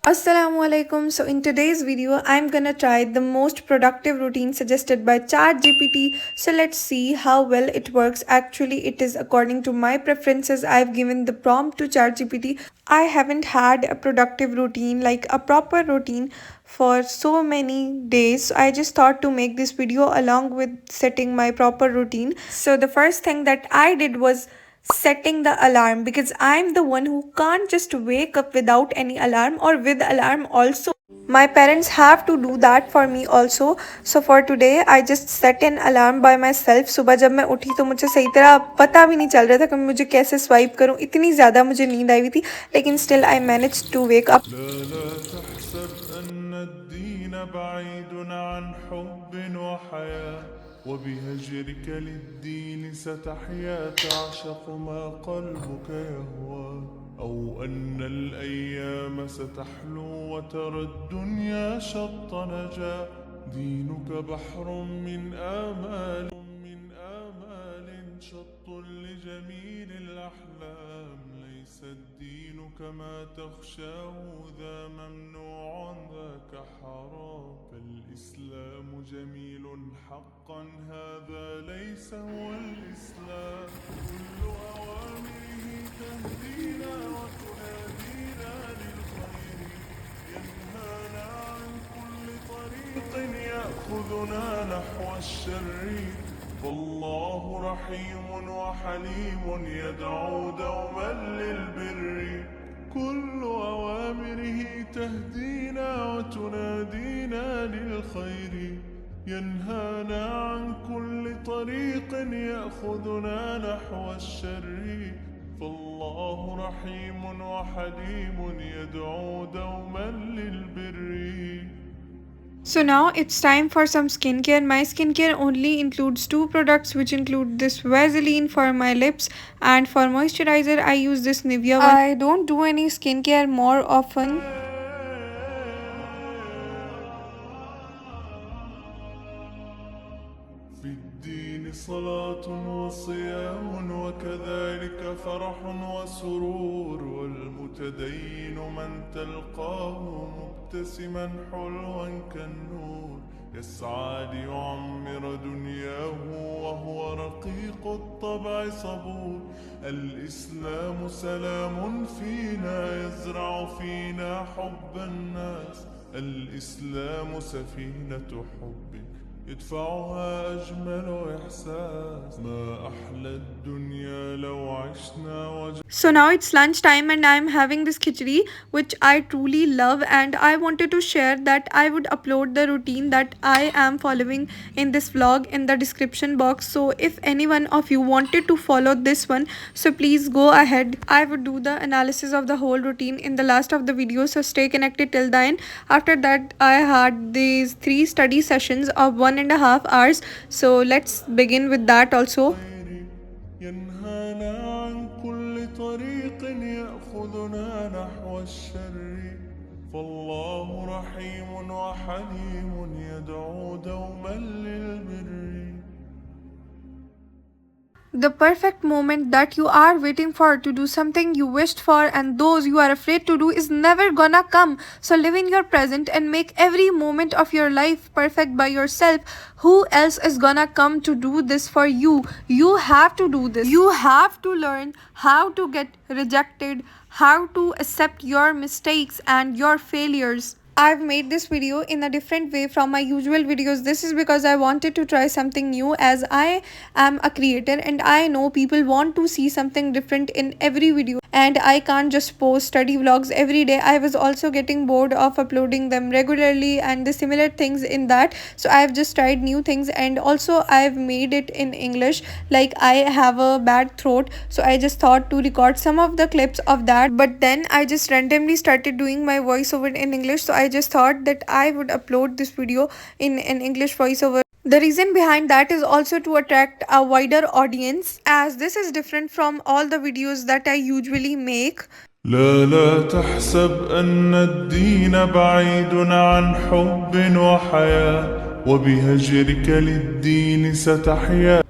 Assalamualaikum. So in today's video, I'm gonna try the most productive routine suggested by ChatGPT. So let's see how well it works. Actually, it is according to my preferences. I've given the prompt to ChatGPT. I haven't had a productive routine, like a proper routine for so many days. So I just thought to make this video along with setting my proper routine. So the first thing that I did was setting the alarm because I'm the one who can't just wake up without any alarm or with alarm also. My parents have to do that for me also. So for today I just set an alarm by myself. सुबह जब मैं उठी तो मुझे सही तरह पता भी नहीं चल रहा था कि मुझे कैसे स्वाइप करूं, इतनी ज़्यादा मुझे नींद आई हुई थी, लेकिन still I managed to wake up. وبهجرك للدين ستحيا تعشق ما قلبك يهوى أو أن الأيام ستحلو وترى الدنيا شط نجا دينك بحر من آمال شط لجميل الأحلام ليس الدين كما تخشاه ذا ممنوع ذاك حرام فالإسلام جميل حقا هذا ليس هو الإسلام كل أوامره تهدينا وتنادينا للخير ينهانا عن كل طريق يأخذنا نحو الشر فالله رحيم وحليم يدعو دوما للبر كل أوامره تهدينا وتنادينا للخير ينهانا عن كل طريق يأخذنا نحو الشر فالله رحيم وحليم يدعو دوما للبر. So now it's time for some skincare. My skincare only includes two products, which include this Vaseline for my lips, and for moisturizer I use this Nivea one. I don't do any skincare more often. في الدين صلاة وصيام وكذلك فرح وسرور والمتدين من تلقاه مبتسما حلوا كالنور يسعى ليعمر دنياه وهو رقيق الطبع صبور الإسلام سلام فينا يزرع فينا حب الناس الإسلام سفينة حب يدفعها أجمل إحساس ما أحلى الدنيا لو عشنا So now it's lunch time and I'm having this khichdi, which I truly love, and I wanted to share that I would upload the routine that I am following in this vlog in the description box. So if any one of you wanted to follow this one, so please go ahead. I would do the analysis of the whole routine in the last of the video, so stay connected till the end. After that I had these 3 study sessions of 1.5 hours, so let's begin with that also. ينهانا عن كل طريق يأخذنا نحو الشر فالله رحيم وحليم يدعو دوما للبر. The perfect moment that you are waiting for to do something you wished for and those you are afraid to do is never gonna come. So live in your present and make every moment of your life perfect by yourself. Who else is gonna come to do this for you? You have to do this. You have to learn how to get rejected, how to accept your mistakes and your failures. I've made this video in a different way from my usual videos. This is because I wanted to try something new, as I am a creator and I know people want to see something different in every video, and I can't just post study vlogs every day. I was also getting bored of uploading them regularly and the similar things in that. So I've just tried new things, and also I've made it in English. Like, I have a bad throat, so I just thought to record some of the clips of that, but then I just randomly started doing my voiceover in English. So I just thought that I would upload this video in an English voiceover. The reason behind that is also to attract a wider audience, as this is different from all the videos that I usually make. لا تحسب أن الدين بعيد عن حب وحياة وبهجرك للدين ستحيا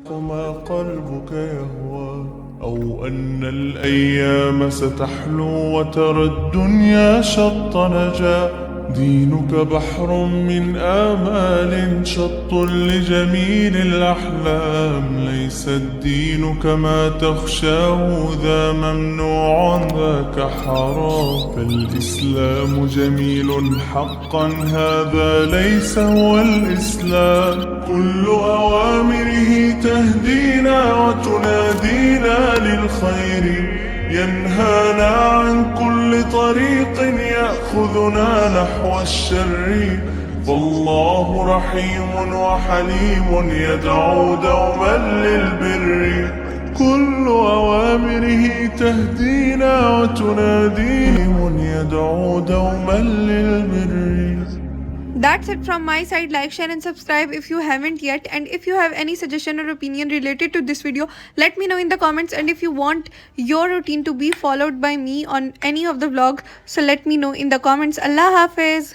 ما قلبك يهوى أو أن الأيام ستحلو وترى الدنيا شط نجاة. دينك بحر من آمال شط لجميل الأحلام. ليس الدين كما تخشاه ذا ممنوع ذاك حرام. فالإسلام جميل حقا هذا ليس هو الإسلام. كل أوامره تهدينا وتنادينا للخير. ينهانا عن كل طريق يأخذنا نحو الشر. فالله رحيم وحليم يدعو دوما للبر. كل أوامره تهدينا وتنادينا يدعو دوما للبر. That's it from my side. Like, share and subscribe if you haven't yet. And if you have any suggestion or opinion related to this video, let me know in the comments. And if you want your routine to be followed by me on any of the vlog, so let me know in the comments. Allah Hafiz.